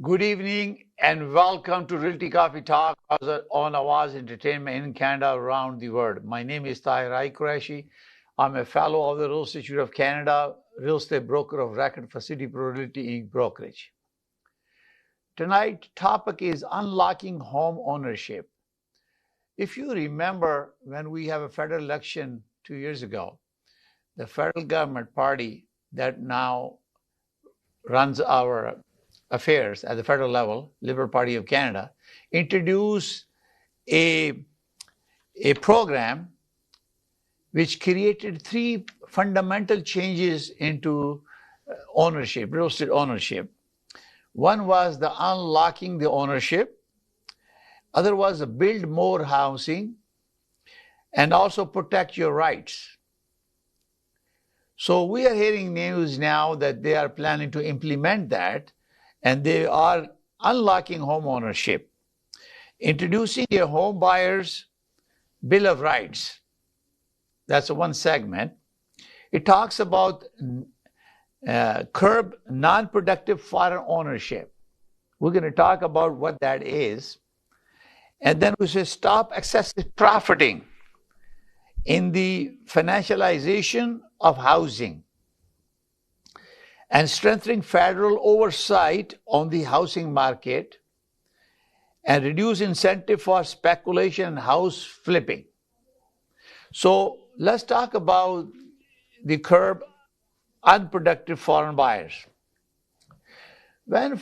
Good evening and welcome to Realty Coffee Talk on Awaz Entertainment in Canada around the world. My name is Tahir. I'm a fellow of the Real Estate Institute of Canada, real estate broker of record for City Pro Realty Inc. brokerage. Tonight's topic is unlocking home ownership. If you remember when we have a federal election 2 years ago, the federal government party that now runs our affairs at the federal level, Liberal Party of Canada, introduced a program which created three fundamental changes into ownership, real estate ownership. One was the unlocking the ownership. Other was build more housing and also protect your rights. So we are hearing news now that they are planning to implement that, and they are unlocking home ownership, introducing a home buyer's bill of rights. That's one segment. It talks about curb non-productive foreign ownership. We're going to talk about what that is. And then we say stop excessive profiting in the financialization of housing, and strengthening federal oversight on the housing market, and reduce incentive for speculation and house flipping. So let's talk about the curb unproductive foreign buyers. When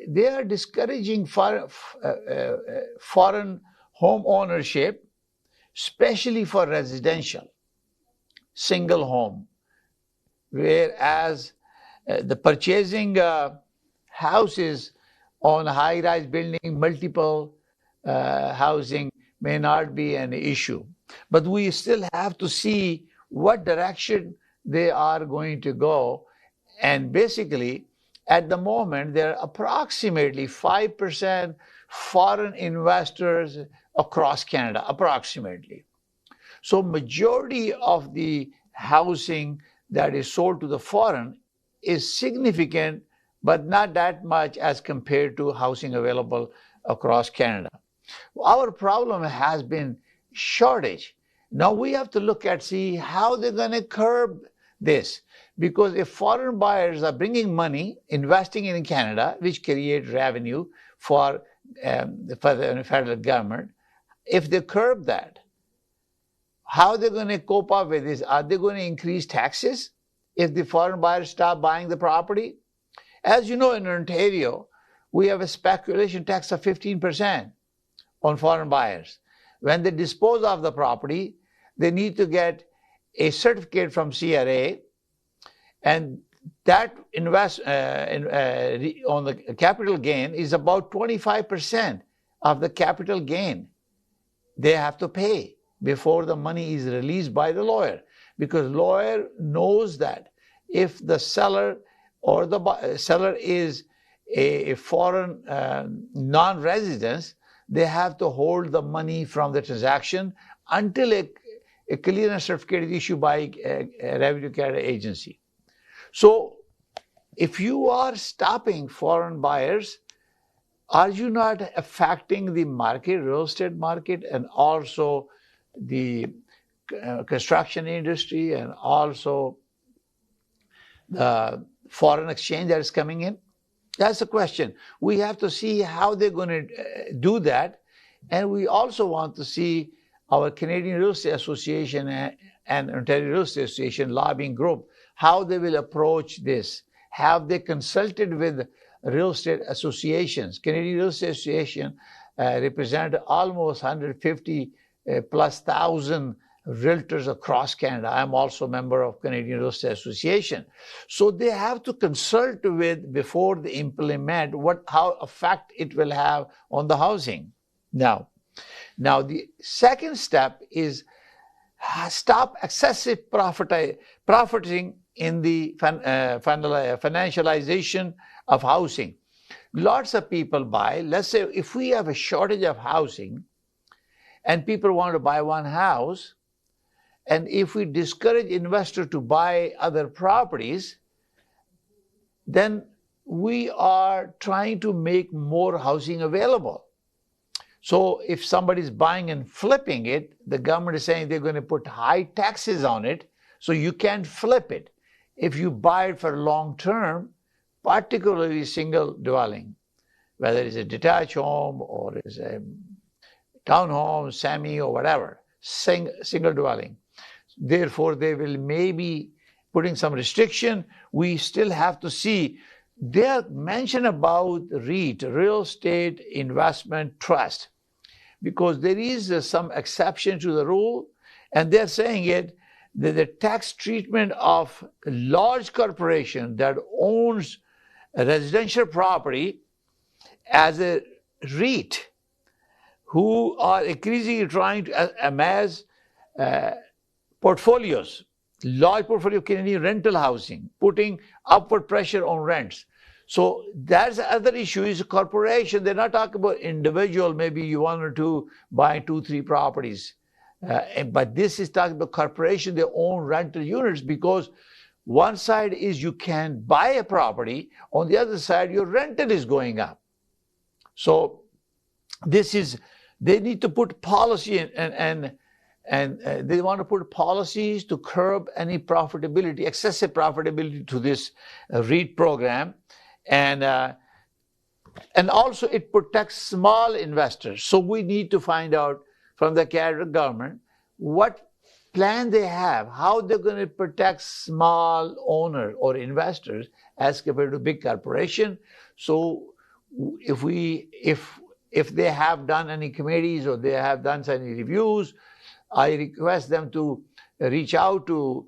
they are discouraging foreign home ownership, especially for residential, single home, whereas the purchasing houses on high-rise building, multiple housing may not be an issue. But we still have to see what direction they are going to go. And basically, at the moment, there are approximately 5% foreign investors across Canada, approximately. So majority of the housing that is sold to the foreign is significant, but not that much as compared to housing available across Canada. Our problem has been shortage. Now we have to look at, see how they're going to curb this. Because if foreign buyers are bringing money, investing in Canada, which create revenue for the federal government, if they curb that, how are they going to cope up with this? Are they going to increase taxes if the foreign buyers stop buying the property? As you know, in Ontario, we have a speculation tax of 15% on foreign buyers. When they dispose of the property, they need to get a certificate from CRA, and that on the capital gain is about 25% of the capital gain they have to pay before the money is released by the lawyer, because lawyer knows that if the seller or the seller is a foreign non-resident, they have to hold the money from the transaction until a clearance certificate is issued by a Revenue Canada agency. So if you are stopping foreign buyers, are you not affecting the market, real estate market, and also the construction industry, and also the foreign exchange that is coming in? That's the question. We have to see how they're going to do that. And we also want to see our Canadian Real Estate Association and Ontario Real Estate Association lobbying group, how they will approach this. Have they consulted with real estate associations? Canadian Real Estate Association represent almost 150 plus thousand realtors across Canada. I'm also a member of Canadian Real Estate Association. So they have to consult with before they implement how effect it will have on the housing. Now the second step is stop excessive profiting in the financialization of housing. Lots of people buy. Let's say if we have a shortage of housing and people want to buy one house, and if we discourage investors to buy other properties, then we are trying to make more housing available. So if somebody's buying and flipping it, the government is saying they're going to put high taxes on it, so you can't flip it. If you buy it for long term, particularly single dwelling, whether it's a detached home or it's a townhome, semi, or whatever, single dwelling. Therefore, they will maybe putting some restriction. We still have to see. They are mentioned about REIT, Real Estate Investment Trust, because there is some exception to the rule, and they're saying it that the tax treatment of a large corporation that owns a residential property as a REIT, who are increasingly trying to amass portfolios, large portfolio of Canadian rental housing, putting upward pressure on rents. So that's the other issue is a corporation. They're not talking about individual, maybe you one or two buying 2-3 properties. But this is talking about corporation, they own rental units, because one side is you can buy a property, on the other side your rental is going up. So this is, they need to put policy and they want to put policies to curb any profitability, excessive profitability to this REIT program. And also it protects small investors. So we need to find out from the Canadian government what plan they have, how they're going to protect small owners or investors as compared to big corporation. So if they have done any committees or they have done any reviews, I request them to reach out to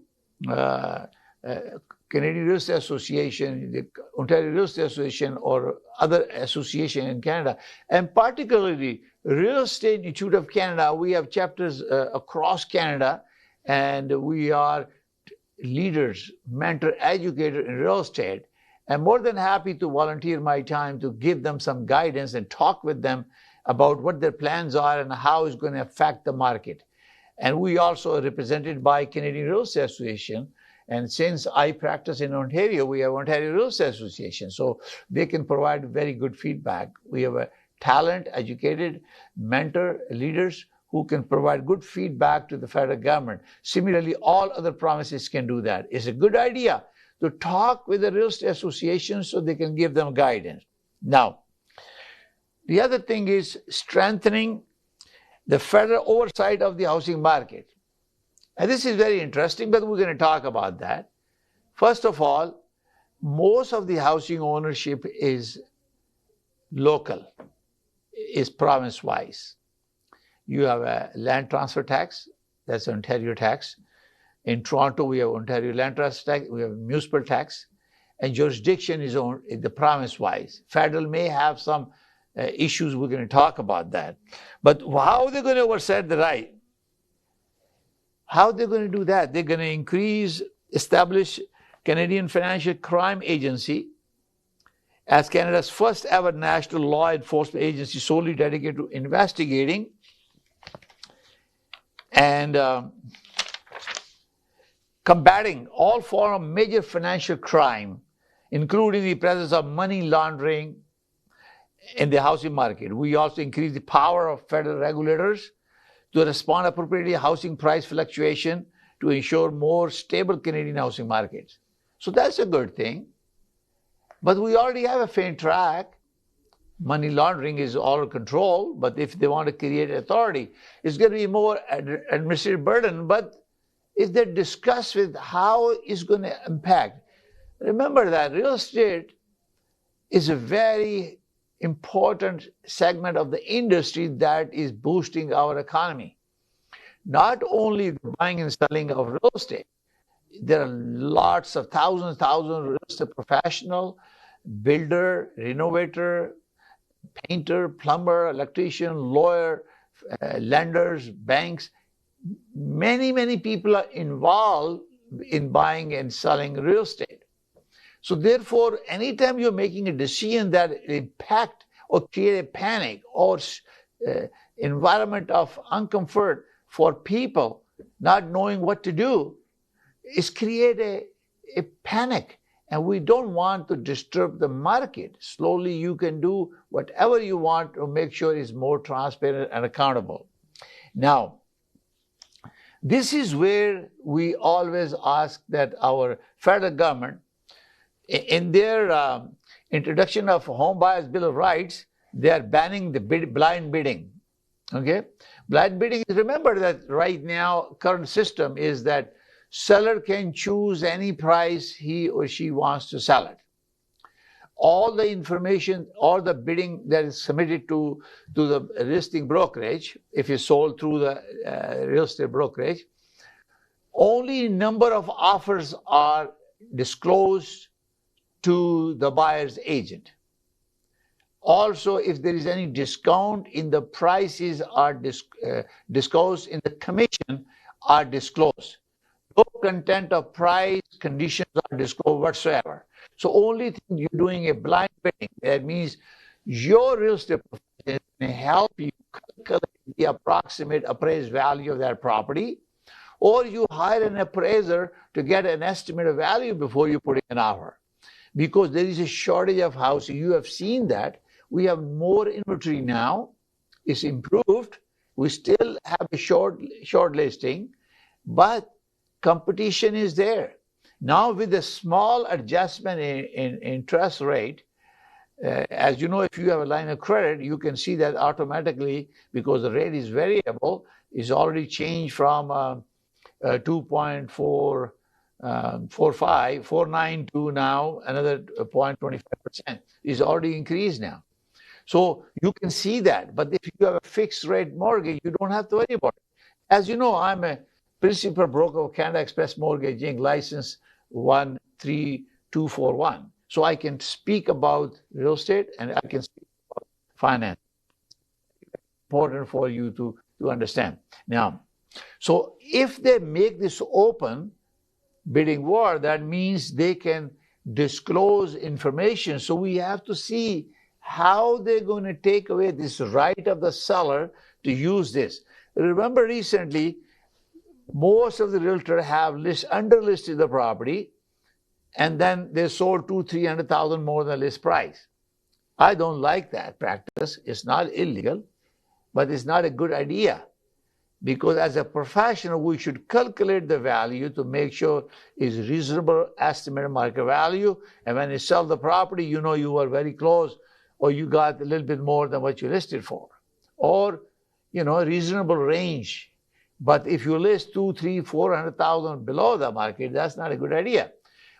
Canadian Real Estate Association, the Ontario Real Estate Association, or other association in Canada, and particularly Real Estate Institute of Canada. We have chapters across Canada, and we are leaders, mentor, educator in real estate. I'm more than happy to volunteer my time to give them some guidance and talk with them about what their plans are and how it's going to affect the market. And we also are represented by Canadian Real Estate Association. And since I practice in Ontario, we have Ontario Real Estate Association. So they can provide very good feedback. We have a talent, educated, mentor, leaders who can provide good feedback to the federal government. Similarly, all other provinces can do that. It's a good idea to talk with the real estate association so they can give them guidance. Now, the other thing is strengthening the federal oversight of the housing market. And this is very interesting, but we're going to talk about that. First of all, most of the housing ownership is local, is province-wise. You have a land transfer tax, that's Ontario tax. In Toronto, we have Ontario land transfer tax, we have municipal tax, and jurisdiction is on the province-wise. Federal may have some issues, we're going to talk about that. But how are they going to oversight the right? How are they going to do that? They're going to establish Canadian Financial Crime Agency as Canada's first ever national law enforcement agency solely dedicated to investigating and combating all forms of major financial crime, including the presence of money laundering in the housing market. We also increase the power of federal regulators to respond appropriately to housing price fluctuation to ensure more stable Canadian housing markets. So that's a good thing. But we already have a faint track. Money laundering is all under control, but if they want to create authority, it's going to be more administrative burden. But if they discuss with how it's going to impact, remember that real estate is a very important segment of the industry that is boosting our economy. Not only the buying and selling of real estate, there are lots of thousands of real estate professional, builder, renovator, painter, plumber, electrician, lawyer, lenders, banks. Many people are involved in buying and selling real estate. So therefore, anytime you're making a decision that impact or create a panic or environment of uncomfort for people not knowing what to do, is create a panic And we don't want to disturb the market. Slowly you can do whatever you want to make sure it's more transparent and accountable. Now, this is where we always ask that our federal government, in their introduction of Home Buyers Bill of Rights, they are banning the blind bidding. Okay? Blind bidding, remember that right now, current system is that seller can choose any price he or she wants to sell it. All the information or the bidding that is submitted to the real estate brokerage, if it's sold through the real estate brokerage, only number of offers are disclosed to the buyer's agent. Also, if there is any discount in the prices are disclosed, in the commission are disclosed. No content of price, conditions are disclosed whatsoever. So only thing you're doing a blind bidding. That means your real estate professional can help you calculate the approximate appraised value of that property, or you hire an appraiser to get an estimate of value before you put in an offer. Because there is a shortage of housing. You have seen that. We have more inventory now. It's improved. We still have a short listing, but competition is there. Now with a small adjustment in interest rate, as you know, if you have a line of credit, you can see that automatically because the rate is variable, is already changed from 2.449 to now another 0.25%. Is already increased now. So you can see that. But if you have a fixed rate mortgage, you don't have to worry about it. As you know, I'm a principal broker of Canada Express Mortgaging, license 13241. So I can speak about real estate and I can speak about finance. Important for you to understand. Now, so if they make this open bidding war, that means they can disclose information. So we have to see how they're going to take away this right of the seller to use this. Remember recently, most of the realtors have underlisted the property, and then they sold $200,000-300,000 more than list price. I don't like that practice. It's not illegal, but it's not a good idea. Because as a professional, we should calculate the value to make sure it's reasonable estimated market value. And when you sell the property, you know you are very close, or you got a little bit more than what you listed for, or a reasonable range. But if you list 200,000, 300,000, 400,000 below the market, that's not a good idea.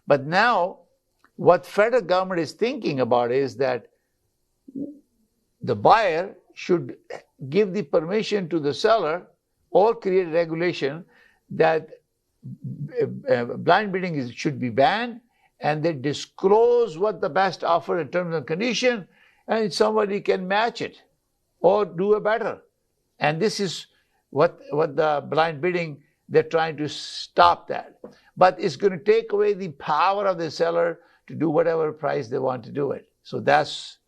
But now, what federal government is thinking about is that the buyer should give the permission to the seller or create a regulation that blind bidding should be banned, and they disclose what the best offer in terms and condition, and somebody can match it or do a better. And this is what the blind bidding, they're trying to stop that. But it's going to take away the power of the seller to do whatever price they want to do it. So that's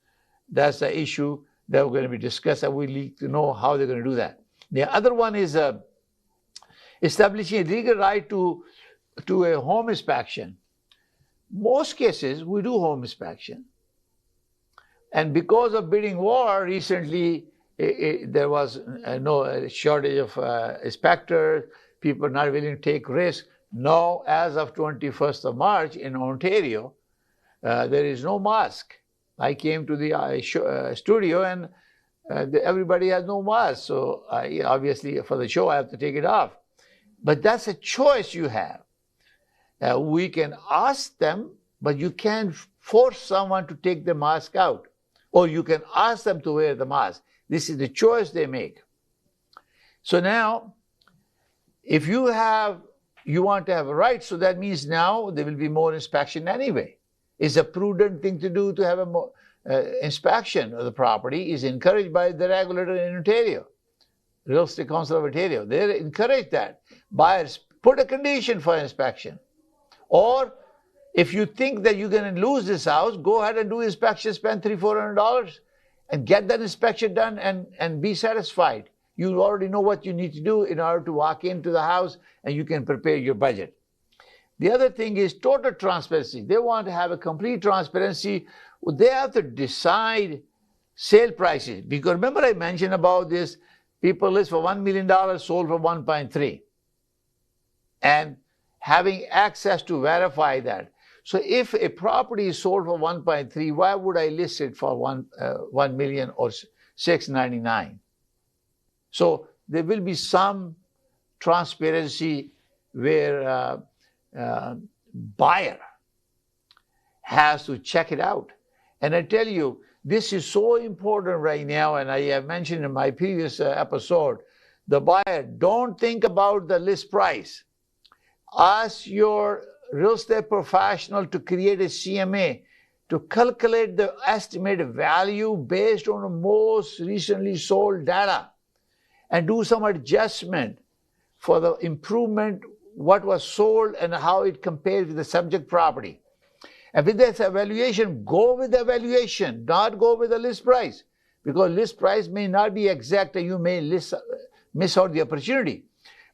the issue that we're going to be discussing. We need to know how they're going to do that. The other one is establishing a legal right to a home inspection. Most cases, we do home inspection. And because of bidding war, recently, there was no shortage of inspectors, people not willing to take risks. Now, as of 21st of March in Ontario, there is no mask. I came to the studio and everybody has no mask. So obviously for the show, I have to take it off. But that's a choice you have. We can ask them, but you can't force someone to take the mask out. Or you can ask them to wear the mask. This is the choice they make. So now, if you want to have a right, so that means now there will be more inspection anyway. It's a prudent thing to do to have a more inspection of the property is encouraged by the regulator in Ontario, Real Estate Council of Ontario. They encourage that. Buyers, put a condition for inspection. Or if you think that you're going to lose this house, go ahead and do inspection, spend $300-400 and get that inspection done and be satisfied. You already know what you need to do in order to walk into the house and you can prepare your budget. The other thing is total transparency. They want to have a complete transparency. They have to decide sale prices. Because remember I mentioned about this, people list for $1 million, sold for 1.3. And having access to verify that. So if a property is sold for 1.3, why would I list it for 1 million or 699? So there will be some transparency where buyer has to check it out. And I tell you, this is so important right now, and I have mentioned in my previous episode, the buyer, don't think about the list price. Ask your real estate professional to create a CMA to calculate the estimated value based on the most recently sold data and do some adjustment for the improvement, what was sold and how it compares with the subject property. And with this evaluation, go with the evaluation, not go with the list price, because list price may not be exact and you may miss out the opportunity.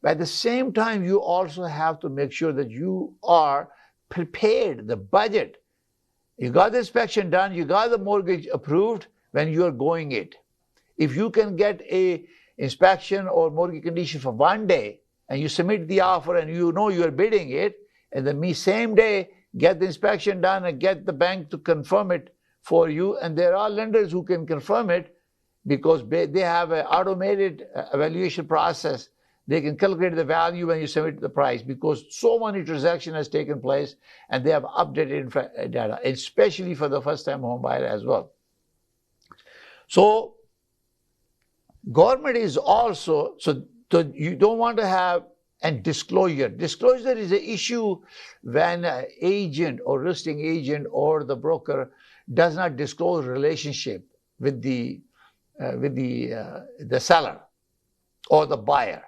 But at the same time, you also have to make sure that you are prepared, the budget. You got the inspection done, you got the mortgage approved when you are going it. If you can get a inspection or mortgage condition for 1 day and you submit the offer and you know you are bidding it, and the same day get the inspection done and get the bank to confirm it for you. And there are lenders who can confirm it because they have an automated evaluation process. They can calculate the value when you submit the price because so many transactions has taken place and they have updated data, especially for the first-time home buyer as well. So government is also, so you don't want to have, and disclosure. Disclosure is an issue when an agent or listing agent or the broker does not disclose relationship with the seller or the buyer.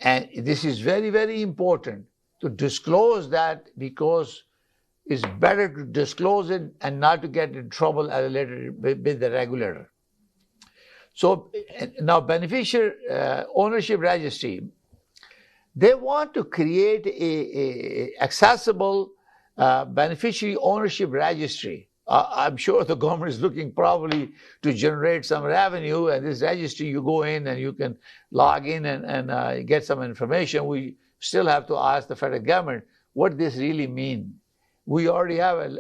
And this is very, very important to disclose that because it's better to disclose it and not to get in trouble at a later with the regulator. So now beneficiary ownership registry. They want to create a accessible beneficiary ownership registry. I'm sure the government is looking probably to generate some revenue, and this registry you go in and you can log in and get some information. We still have to ask the federal government what this really means. We already have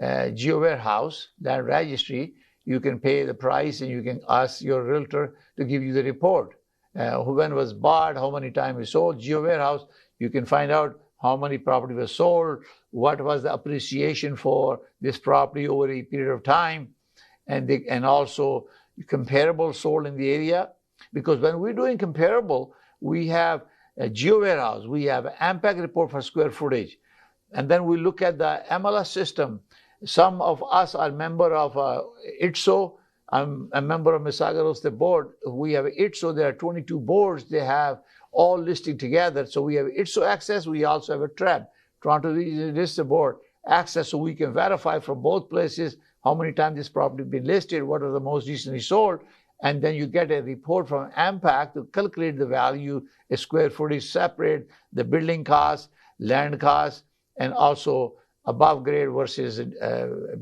a geo warehouse, that registry. You can pay the price and you can ask your realtor to give you the report. When was bought, how many times was sold. Geo warehouse, you can find out how many property was sold, what was the appreciation for this property over a period of time, and also comparable sold in the area. Because when we're doing comparable, we have a geo warehouse, we have an AMPAC report for square footage, and then we look at the MLS system. Some of us are member of ITSO. I'm a member of Mississauga Real Estate Board. We have ITSO. There are 22 boards. They have all listed together. So we have ITSO access. We also have a TREB, Toronto Regional Real Estate Board access, so we can verify from both places how many times this property has been listed, what are the most recently sold, and then you get a report from AMPAC to calculate the value, a square footage separate, the building cost, land cost, and also above grade versus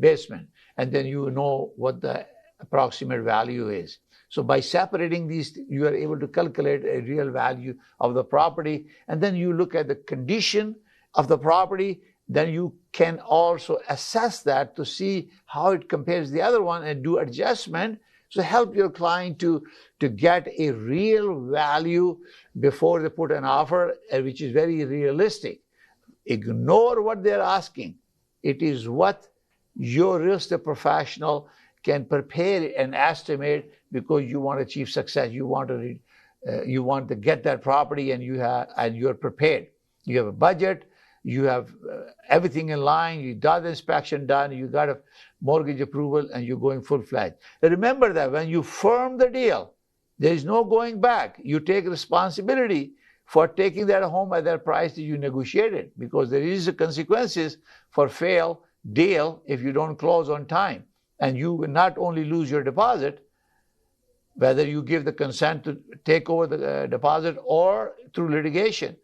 basement. And then you know what the approximate value is. So by separating these, you are able to calculate a real value of the property. And then you look at the condition of the property. Then you can also assess that to see how it compares to the other one and do adjustment. So help your client to get a real value before they put an offer, which is very realistic. Ignore what they're asking. It is what your real estate professional can prepare and estimate because you want to achieve success. You want to get that property, and you're prepared. You have a budget. You have everything in line. You got the inspection done. You got a mortgage approval, and you're going full-fledged. Remember that when you firm the deal, there is no going back. You take responsibility for taking that home at that price that you negotiated, because there is consequences for failed deal if you don't close on time. And you will not only lose your deposit, whether you give the consent to take over the deposit or through litigation.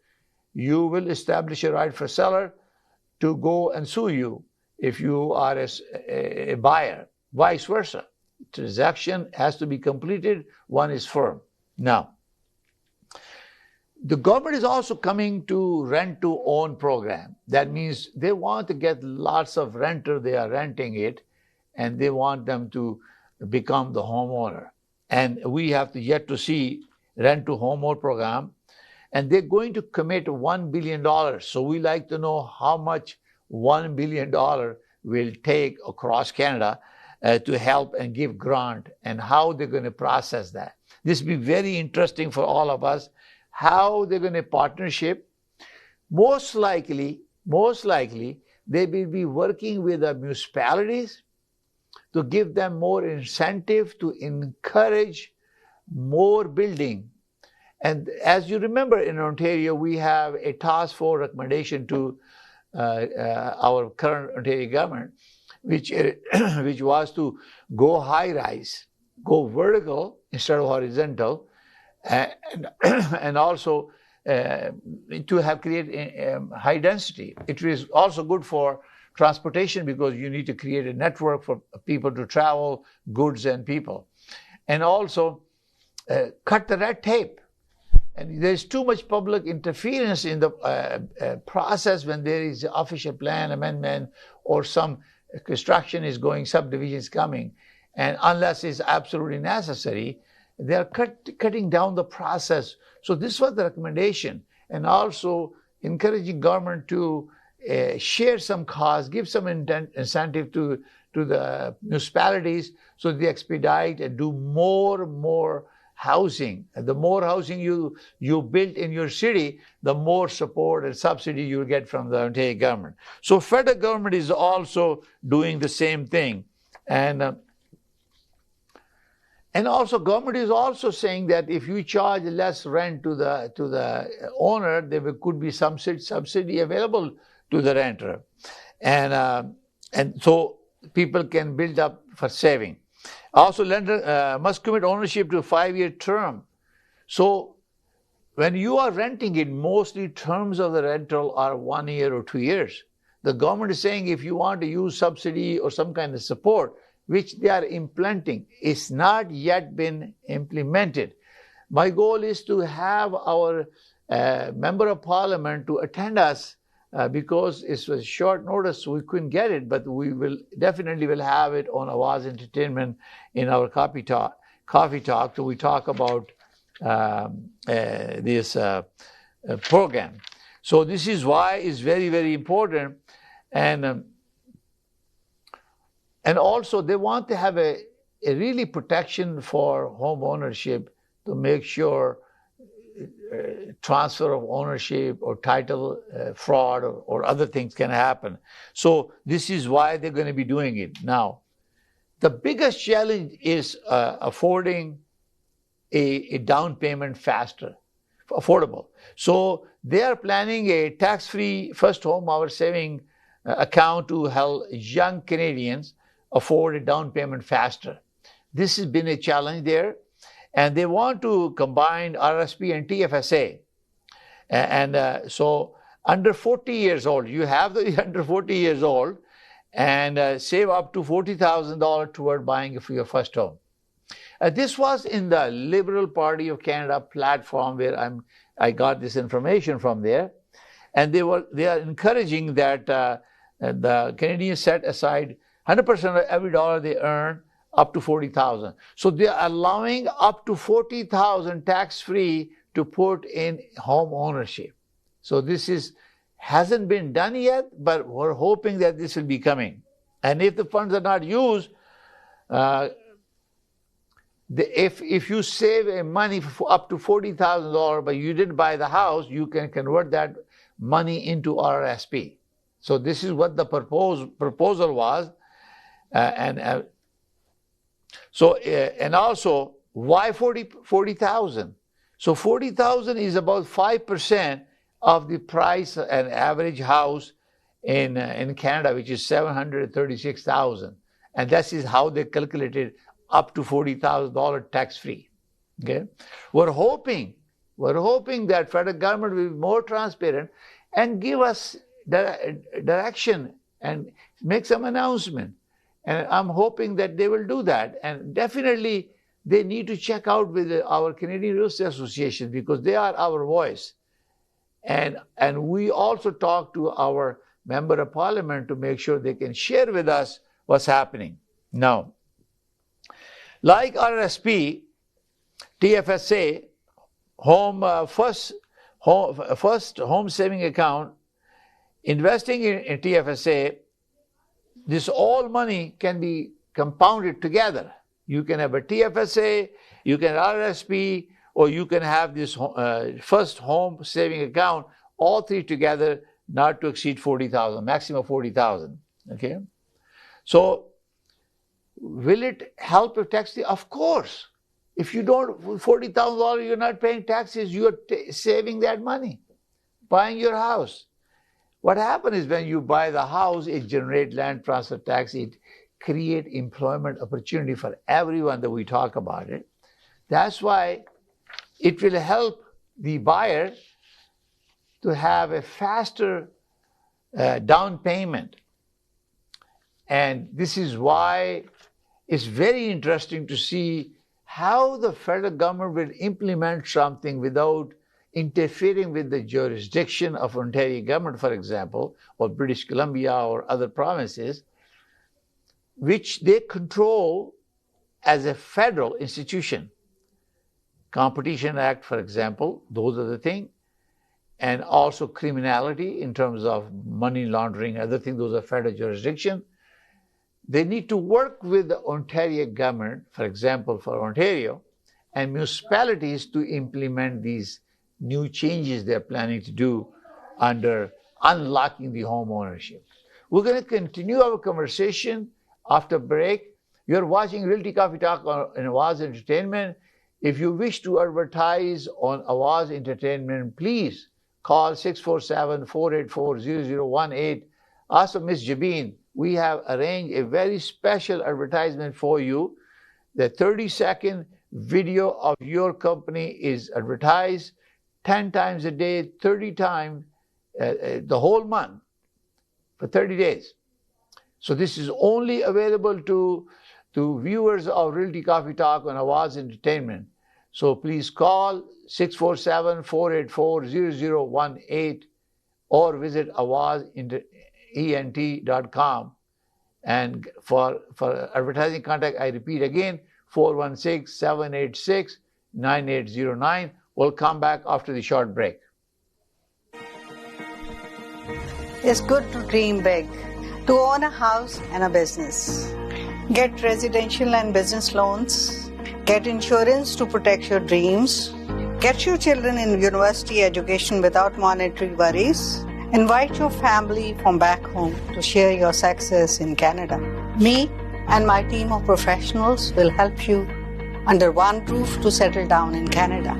you will establish a right for seller to go and sue you if you are a buyer. Vice versa. Transaction has to be completed, one is firm. Now, the government is also coming to rent-to-own program. That means they want to get lots of renter, they are renting it, and they want them to become the homeowner. And we have to yet to see rent-to-homeowner program, and they're going to commit $1 billion. So we like to know how much $1 billion will take across Canada to help and give grant, and how they're going to process that. This will be very interesting for all of us, how they're going to partnership. Most likely, they will be working with the municipalities to give them more incentive to encourage more building. And as you remember, in Ontario, we have a task force recommendation to our current Ontario government, which was to go high-rise, go vertical instead of horizontal, and also to have create high density. It is also good for transportation because you need to create a network for people to travel, goods and people. And also cut the red tape. And there's too much public interference in the process when there is an official plan amendment or some construction is going, subdivision is coming. And unless it's absolutely necessary, they are cutting down the process. So this was the recommendation. And also encouraging government to share some costs, give some incentive to the municipalities so they expedite and do more housing. And the more housing you build in your city, the more support and subsidy you get from the Ontario government. So federal government is also doing the same thing. And also government is also saying that if you charge less rent to the owner, there could be some subsidy available to the renter. And so people can build up for saving. Also, lender must commit ownership to a 5-year term. So when you are renting it, mostly terms of the rental are 1 year or 2 years. The government is saying if you want to use subsidy or some kind of support, which they are implementing, it's not yet been implemented. My goal is to have our member of parliament to attend us because it was short notice, so we couldn't get it, but we will definitely have it on Awaz Entertainment in our Coffee Talk. So we talk about this program. So this is why it's very, very important. And also they want to have a really protection for home ownership to make sure transfer of ownership or title fraud or other things can happen. So this is why they're going to be doing it. Now, the biggest challenge is affording a down payment faster, affordable. So they are planning a tax-free first home hour saving account to help young Canadians afford a down payment faster. This has been a challenge there. And they want to combine RSP and TFSA. And so under 40 years old, you have the under 40 years old and save up to $40,000 toward buying for your first home. This was in the Liberal Party of Canada platform where I got this information from there. And they are encouraging that the Canadians set aside 100% of every dollar they earn up to $40,000. So they are allowing up to $40,000 tax-free to put in home ownership. So this hasn't been done yet, but we're hoping that this will be coming. And if the funds are not used, if you save money for up to $40,000, but you didn't buy the house, you can convert that money into RSP. So this is what the proposal was, and also, why 40,000? So 40,000 is about 5% of the price an average house in Canada, which is $736,000, and that is how they calculated up to $40,000 tax-free. Okay, we're hoping We're hoping that federal government will be more transparent and give us direction and make some announcement. And I'm hoping that they will do that. And definitely they need to check out with our Canadian Real Estate Association, because they are our voice. And we also talk to our member of parliament to make sure they can share with us what's happening. Now, like RRSP, TFSA, first home saving account, investing in TFSA, this all money can be compounded together. You can have a TFSA, you can have RRSP, or you can have this first home saving account, all three together, not to exceed $40,000, maximum $40,000. Okay, so will it help with taxes? Of course. If you don't, $40,000, you're not paying taxes, you're saving that money, buying your house. What happens is when you buy the house, it generates land transfer tax, it creates employment opportunity for everyone that we talk about it. That's why it will help the buyer to have a faster down payment. And this is why it's very interesting to see how the federal government will implement something without interfering with the jurisdiction of Ontario government, for example, or British Columbia or other provinces, which they control as a federal institution. Competition Act, for example, those are the things. And also criminality in terms of money laundering, other things, those are federal jurisdiction. They need to work with the Ontario government, for example, for Ontario, and municipalities to implement these new changes they're planning to do under unlocking the home ownership. We're going to continue our conversation after break. You're watching Realty Coffee Talk on Awaz Entertainment. If you wish to advertise on Awaz Entertainment, please call 647-484-0018. Also, Ms. Jabeen, we have arranged a very special advertisement for you. The 30-second video of your company is advertised 10 times a day, 30 times the whole month for 30 days. So this is only available to viewers of Realty Coffee Talk on Awaz Entertainment. So please call 647-484-0018 or visit awazent.com. And for advertising contact, I repeat again, 416-786-9809. We'll come back after the short break. It's good to dream big, to own a house and a business. Get residential and business loans. Get insurance to protect your dreams. Get your children in university education without monetary worries. Invite your family from back home to share your success in Canada. Me and my team of professionals will help you under one roof to settle down in Canada.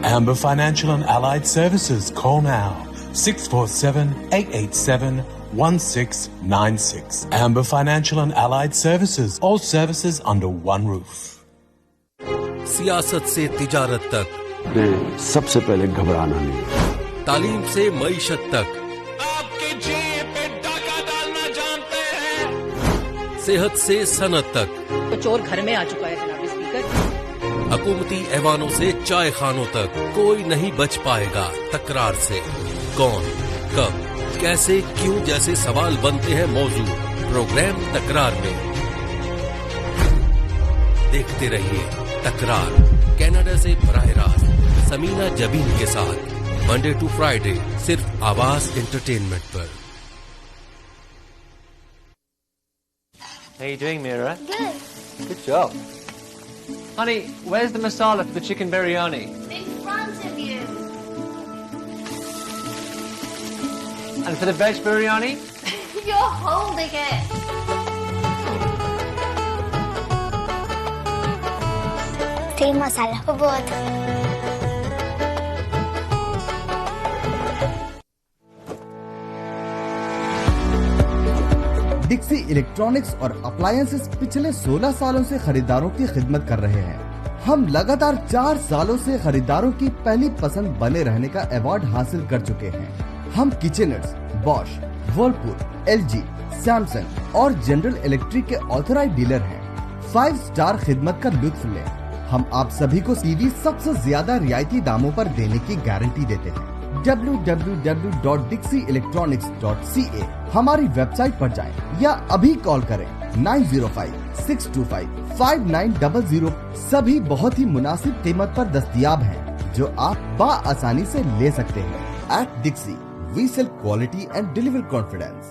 Amber Financial and Allied Services. Call now. 647-887-1696. Amber Financial and Allied Services. All services under one roof. सियासत से तिजारत तक सबसे पहले घबराना नहीं, तालीम से मईशत तक आपके जेब पे डाका डालना जानते हैं, सेहत से सनत तक तो चोर घर में आ चुका है जनाब स्पीकर। हुकूमती ऐवानों से चाय खानों तक कोई नहीं बच पाएगा तकरार से। कौन, कब, कैसे, क्यों जैसे सवाल बनते हैं मौजू प्रोग्राम तकरार में। देखते रहिए तकरार कनाडा से बराह रास्त समीना जबीन के साथ मंडे टू फ्राइडे सिर्फ आवाज एंटरटेनमेंट पर। How you doing, Mira? Good. Good job. Honey, where's the masala for the chicken biryani? In front of you. And for the veg biryani? You're holding it. तेल मसाला को बहुत डिक्सी electronics और appliances पिछले 16 सालों से खरीदारों की खिदमत कर रहे हैं। हम लगातार 4 सालों से खरीदारों की पहली पसंद बने रहने का अवार्ड हासिल कर चुके हैं। हम किचनर्स, बॉश, वर्लपूल, LG, सैमसंग और जनरल इलेक्ट्रिक के ऑथराइज्ड डीलर हैं। 5 स्टार खिदमत का लुत्फ लें। हम आप सभी को टीवी सबसे ज्यादा रियायती दामों पर देने की गारंटी देते हैं। www.dixieelectronics.ca हमारी वेबसाइट पर जाएं या अभी कॉल करें 9056255900। सभी बहुत ही मुनासिब कीमत पर दस्तयाब हैं, जो आप आसानी से ले सकते हैं। At Dixie, we sell quality and deliver confidence.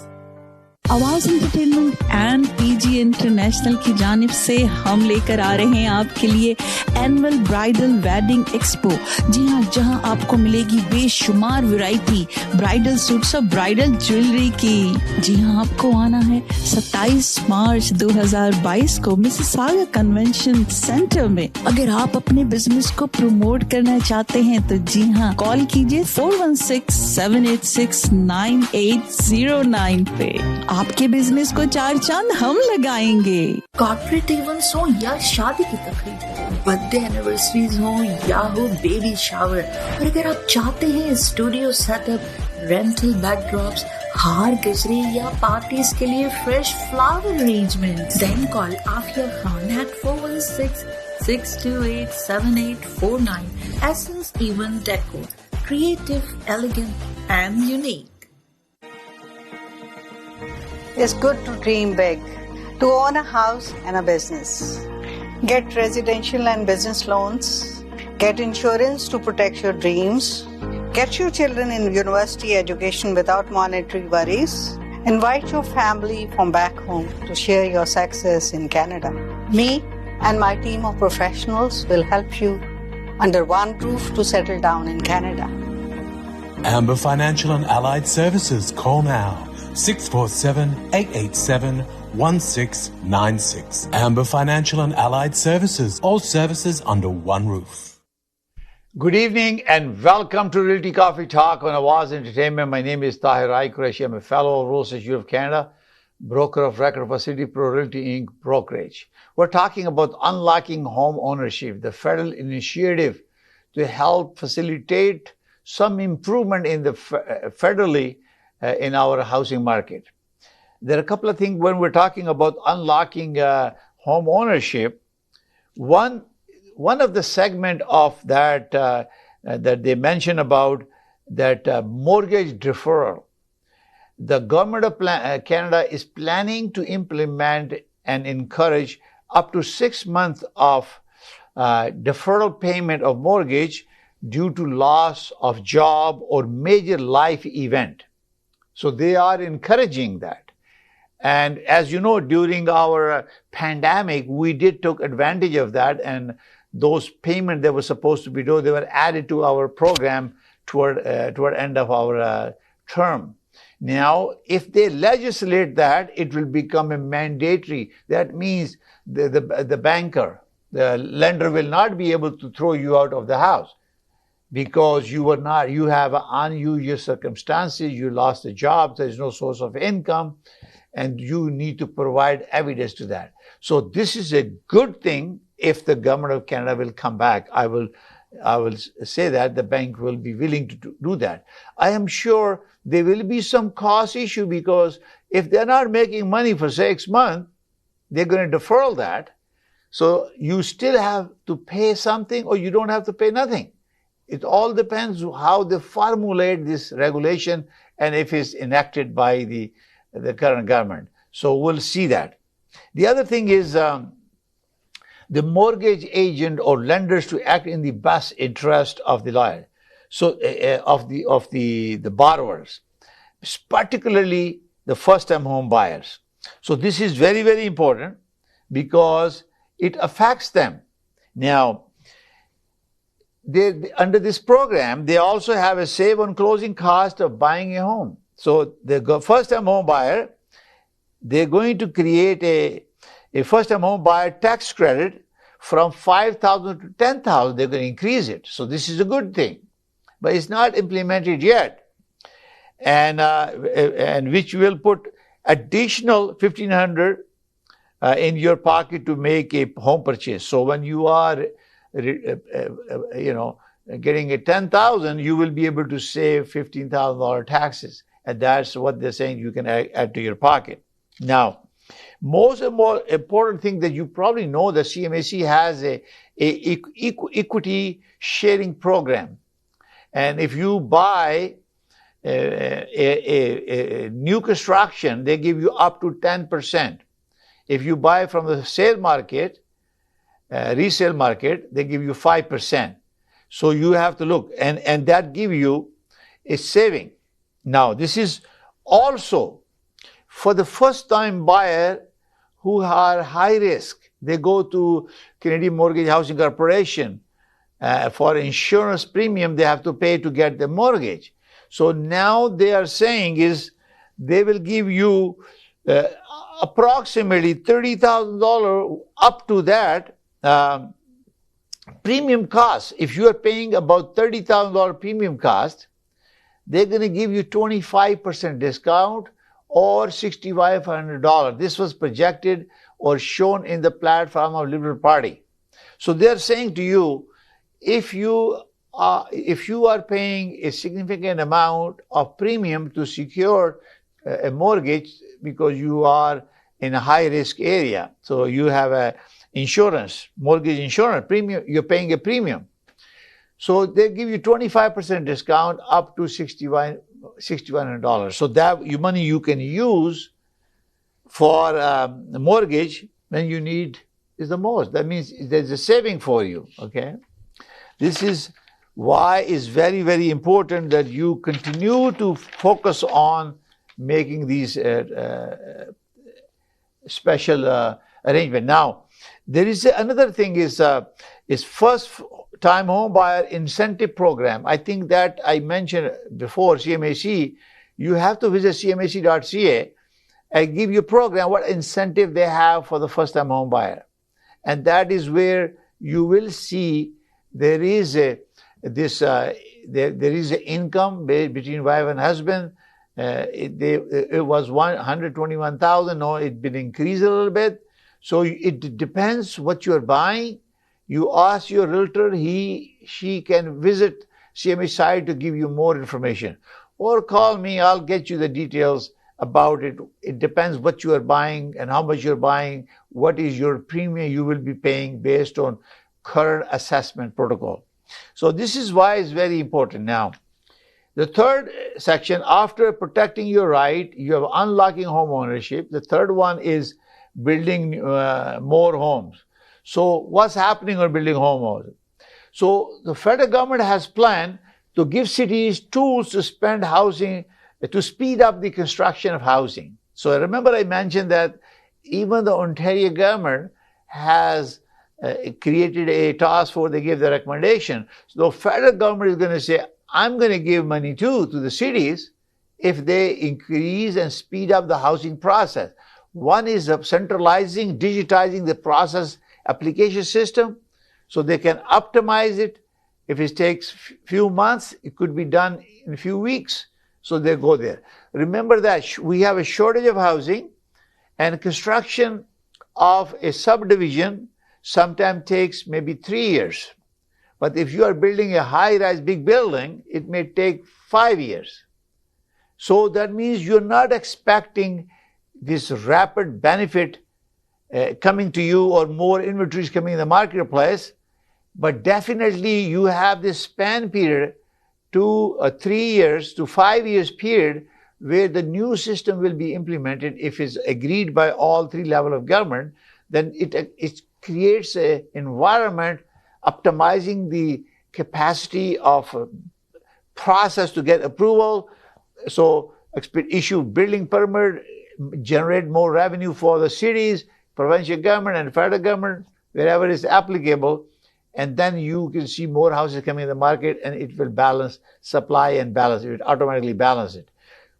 आवाज एंटरटेनमेंट एंड PG इंटरनेशनल की जानिब से हम लेकर आ रहे हैं आपके लिए एनुअल ब्राइडल वेडिंग एक्सपो। जी हाँ, जहां आपको मिलेगी बेशुमार वैरायटी ब्राइडल सूट्स और ब्राइडल ज्वेलरी की। जी हाँ, आपको आना है 27 मार्च 2022 को मिसिसागा कन्वेंशन सेंटर में। अगर आप अपने बिजनेस को प्रमोट करना चाहते हैं तो जी हाँ, कॉल कीजिए 416-786-9809 पे। आपके बिजनेस को 4 चांद हम लगाएंगे। कॉर्पोरेट इवेंट्स हो या शादी की तकरीब, बर्थडे एनिवर्सरीज हो या हो बेबी शावर, और अगर आप चाहते हैं स्टूडियो सेटअप, रेंटल बैकड्रॉप्स, हार गजरे या पार्टीज के लिए fresh flower arrangement, then call Aafiya Khan at 416-628-7849. Essence Event Decor, creative, elegant and unique. It's good to dream big, to own a house and a business. Get residential and business loans. Get insurance to protect your dreams. Get your children in university education without monetary worries. Invite your family from back home to share your success in Canada. Me and my team of professionals will help you under one roof to settle down in Canada. Amber Financial and Allied Services. Call now. 647-887-1696. Amber Financial and Allied Services. All services under one roof. Good evening and welcome to Realty Coffee Talk on Awaz Entertainment. My name is Tahir. I'm a fellow of Rules Institute of Canada, broker of record for City Pro Realty Inc. brokerage. We're talking about unlocking home ownership, the federal initiative to help facilitate some improvement in the federally in our housing market. There are a couple of things when we're talking about unlocking home ownership. One of the segment of that that they mention about that mortgage deferral. The government of Canada is planning to implement and encourage up to 6 months of deferral payment of mortgage due to loss of job or major life event. So they are encouraging that. And as you know, during our pandemic, we did took advantage of that, and those payments that were supposed to be due, they were added to our program toward end of our term. Now, if they legislate that, it will become a mandatory. That means the banker, the lender will not be able to throw you out of the house, because you have unusual circumstances, you lost a job, there is no source of income, and you need to provide evidence to that. So this is a good thing if the government of Canada will come back. I will say that the bank will be willing to do that. I am sure there will be some cost issue, because if they're not making money for 6 months, they're going to defer that. So you still have to pay something, or you don't have to pay nothing. It all depends how they formulate this regulation and if it's enacted by the current government. So we'll see that. The other thing is the mortgage agent or lenders to act in the best interest of the lawyer. So of the borrowers, particularly the first-time home buyers. So this is very, very important because it affects them. Now, under this program, they also have a save on closing cost of buying a home. So the first-time home buyer, they're going to create a first-time home buyer tax credit from $5,000 to $10,000. They're going to increase it. So this is a good thing, but it's not implemented yet, and which will put additional $1,500 in your pocket to make a home purchase. So when you are getting a $10,000, you will be able to save $15,000 taxes. And that's what they're saying you can add to your pocket. Now, more important thing that you probably know, the CMHC has a equity sharing program. And if you buy a new construction, they give you up to 10%. If you buy from the sale market, resale market, they give you 5%. So you have to look, and that give you a saving. Now, this is also for the first-time buyer who are high risk. They go to Canadian Mortgage Housing Corporation for insurance premium they have to pay to get the mortgage. So now they are saying is they will give you approximately $30,000 up to that premium cost. If you are paying about $30,000 premium cost, they're going to give you 25% discount or $6,500. This was projected or shown in the platform of Liberal Party. So they're saying to you, if you are paying a significant amount of premium to secure a mortgage because you are in a high risk area, so you have a insurance, mortgage insurance premium, you're paying a premium. So they give you 25% discount up to $6,100. So that your money you can use for the mortgage when you need is the most. That means there's a saving for you, okay? This is why it's very, very important that you continue to focus on making these special arrangement. Now, there is another thing is first-time home buyer incentive program. I think that I mentioned before, CMHC, you have to visit cmhc.ca and give you a program, what incentive they have for the first-time home buyer. And that is where you will see there is an income between wife and husband. It was $121,000. Now it's been increased a little bit. So it depends what you're buying. You ask your realtor, she can visit CMH site to give you more information. Or call me, I'll get you the details about it. It depends what you are buying and how much you're buying, what is your premium you will be paying based on current assessment protocol. So this is why it's very important. Now, the third section, after protecting your right, you have unlocking home ownership. The third one is building more homes. So what's happening on building homes? So the federal government has planned to give cities tools to spend housing, to speed up the construction of housing. So remember I mentioned that even the Ontario government has created a task force, they gave the recommendation. So the federal government is going to say, I'm going to give money too to the cities if they increase and speed up the housing process. One is centralizing, digitizing the process application system so they can optimize it. If it takes few months, it could be done in a few weeks. So they go there. Remember that we have a shortage of housing, and construction of a subdivision sometimes takes maybe 3 years. But if you are building a high-rise big building, it may take 5 years. So that means you're not expecting this rapid benefit coming to you or more inventories coming in the marketplace, but definitely you have this span period to 3 years to 5 years period where the new system will be implemented. If it's agreed by all three levels of government, then it creates an environment optimizing the capacity of process to get approval. So issue building permit, generate more revenue for the cities, provincial government and federal government, wherever it's applicable. And then you can see more houses coming in the market, and it will balance supply and balance. It will automatically balance it.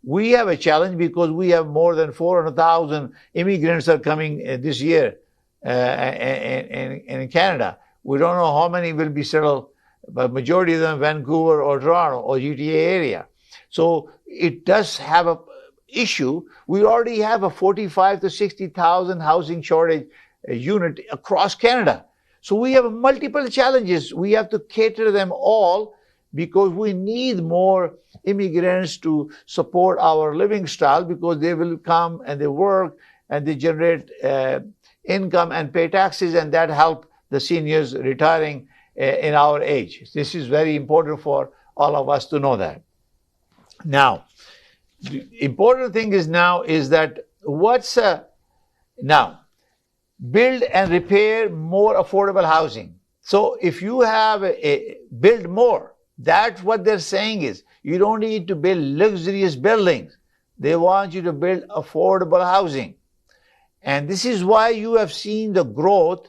We have a challenge because we have more than 400,000 immigrants are coming this year in Canada. We don't know how many will be settled, but majority of them Vancouver or Toronto or GTA area. So it does have a issue. We already have a 45 to 60,000 housing shortage unit across Canada. So we have multiple challenges. We have to cater them all because we need more immigrants to support our living style, because they will come and they work and they generate income and pay taxes, and that help the seniors retiring in our age. This is very important for all of us to know that. Now, the important thing is that now, build and repair more affordable housing. So if you have build more, that's what they're saying is, you don't need to build luxurious buildings. They want you to build affordable housing. And this is why you have seen the growth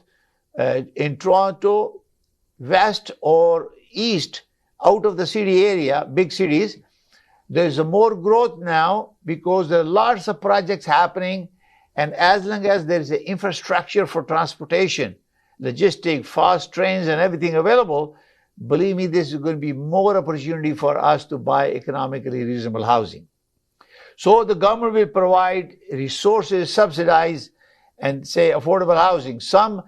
in Toronto, west or east, out of the city area, big cities. There's more growth now because there are lots of projects happening. And as long as there is an infrastructure for transportation, logistics, fast trains and everything available, believe me, this is going to be more opportunity for us to buy economically reasonable housing. So the government will provide resources, subsidize, and say affordable housing. Some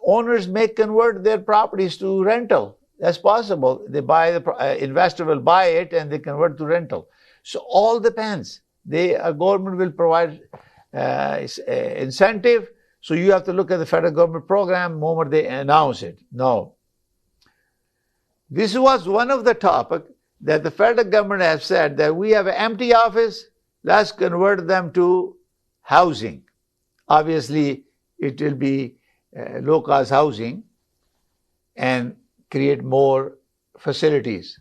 owners may convert their properties to rental. That's possible. They buy the investor will buy it and they convert to rental. So all depends. The government will provide incentive. So you have to look at the federal government program the moment they announce it. No. This was one of the topics that the federal government has said that we have an empty office, let's convert them to housing. Obviously, it will be low-cost housing and create more facilities.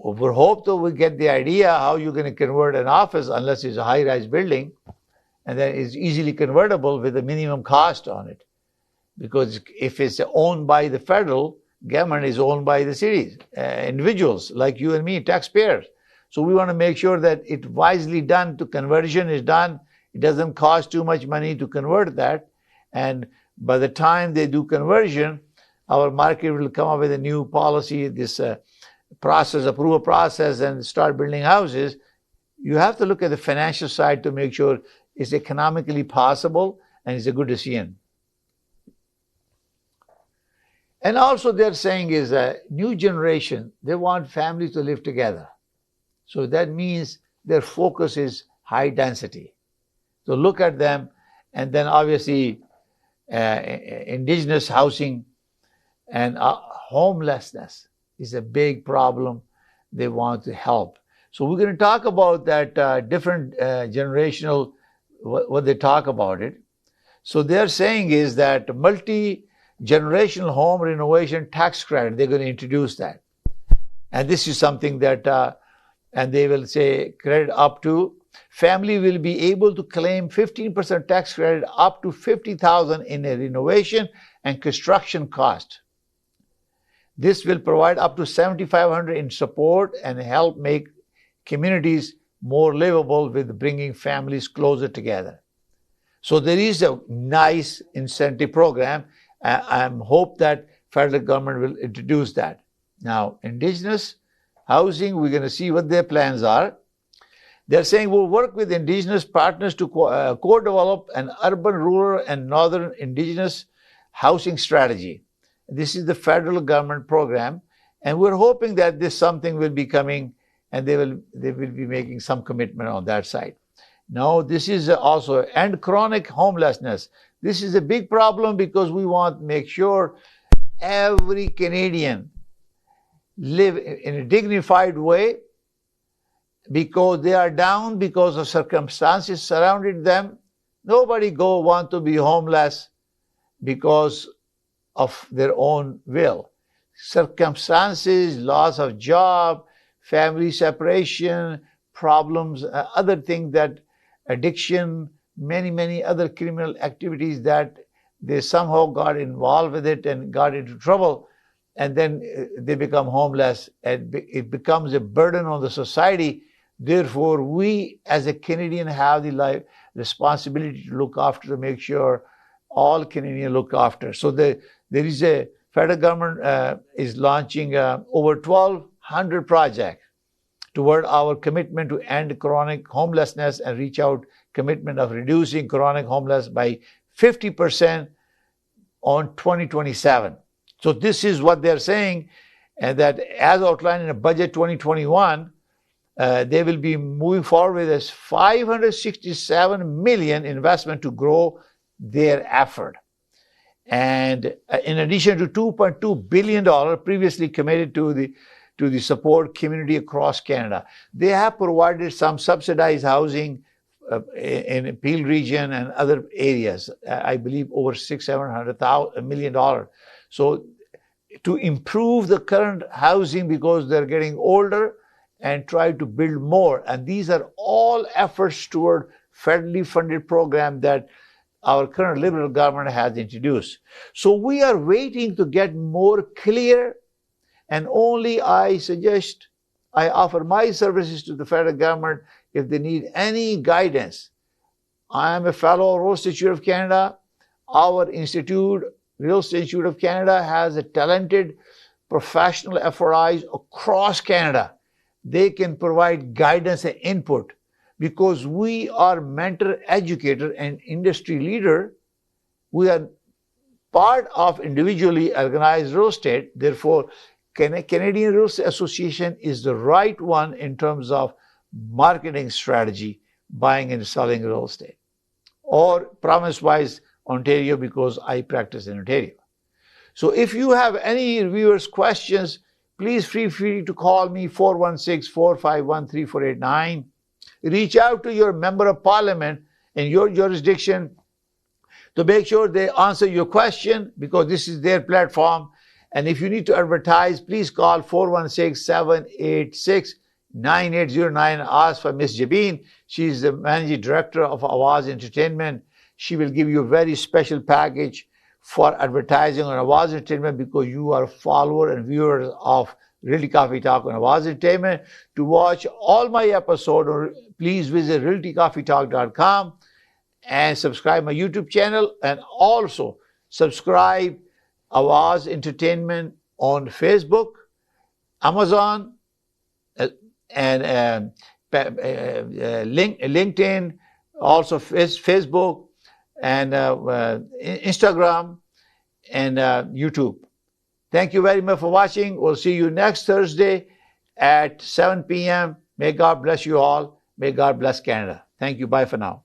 We hope that we get the idea how you're going to convert an office unless it's a high-rise building, and then it's easily convertible with a minimum cost on it. Because if it's owned by the federal government, is owned by the cities, individuals like you and me, taxpayers. So we want to make sure that it's wisely done, to conversion is done. It doesn't cost too much money to convert that. And by the time they do conversion, our market will come up with a new policy, this approval process, and start building houses. You have to look at the financial side to make sure it's economically possible and it's a good decision. And also they're saying is a new generation, they want families to live together. So that means their focus is high density. So look at them, and then obviously indigenous housing and homelessness is a big problem they want to help. So we're going to talk about that different generational, what they talk about it. So they're saying is that multi-generational home renovation tax credit, they're going to introduce that. And this is something that, and they will say credit up to, family will be able to claim 15% tax credit up to $50,000 in a renovation and construction cost. This will provide up to $7,500 in support and help make communities more livable with bringing families closer together. So there is a nice incentive program. I hope that federal government will introduce that. Now, indigenous housing, we're going to see what their plans are. They're saying we'll work with indigenous partners to co-develop an urban, rural, and northern indigenous housing strategy. This is the federal government program, and we're hoping that this something will be coming, and they will be making some commitment on that side. Now, this is also end chronic homelessness. This is a big problem because we want to make sure every Canadian live in a dignified way, because they are down because of circumstances surrounding them. Nobody want to be homeless because of their own will. Circumstances, loss of job, family separation, problems, other things, that addiction, many other criminal activities that they somehow got involved with it and got into trouble, and then they become homeless, and it becomes a burden on the society. Therefore, we as a Canadian have the responsibility to look after, to make sure all Canadians look after. So there is a federal government is launching over 1,200 projects toward our commitment to end chronic homelessness and reach out commitment of reducing chronic homelessness by 50% on 2027. So this is what they're saying, and that as outlined in the budget 2021, they will be moving forward with this $567 million investment to grow their effort. And in addition to $2.2 billion previously committed to the support community across Canada, they have provided some subsidized housing in Peel region and other areas. I believe over $600-700 million. So to improve the current housing, because they're getting older, and try to build more. And these are all efforts toward federally funded program that our current Liberal government has introduced. So we are waiting to get more clear, and only I offer my services to the federal government if they need any guidance. I am a fellow of Real Estate Institute of Canada. Our institute, Real Estate Institute of Canada, has a talented professional FRIs across Canada. They can provide guidance and input, because we are mentor, educator, and industry leader. We are part of individually organized real estate. Therefore, Canadian Real Estate Association is the right one in terms of marketing strategy, buying and selling real estate. Or province-wise Ontario, because I practice in Ontario. So if you have any viewers' questions, please feel free to call me 416-451-3489. Reach out to your member of parliament in your jurisdiction to make sure they answer your question, because this is their platform. And if you need to advertise, please call 416-786-9809 and ask for Miss Jabeen. She is the managing director of Awaz Entertainment. She will give you a very special package for advertising on Awaz Entertainment, because you are a follower and viewer of Realty Coffee Talk on Awaz Entertainment. To watch all my episodes, please visit realtycoffeetalk.com and subscribe my YouTube channel, and also subscribe Awaz Entertainment on Facebook, Amazon, and LinkedIn, also Facebook, and Instagram, and YouTube. Thank you very much for watching. We'll see you next Thursday at 7 p.m. May God bless you all. May God bless Canada. Thank you. Bye for now.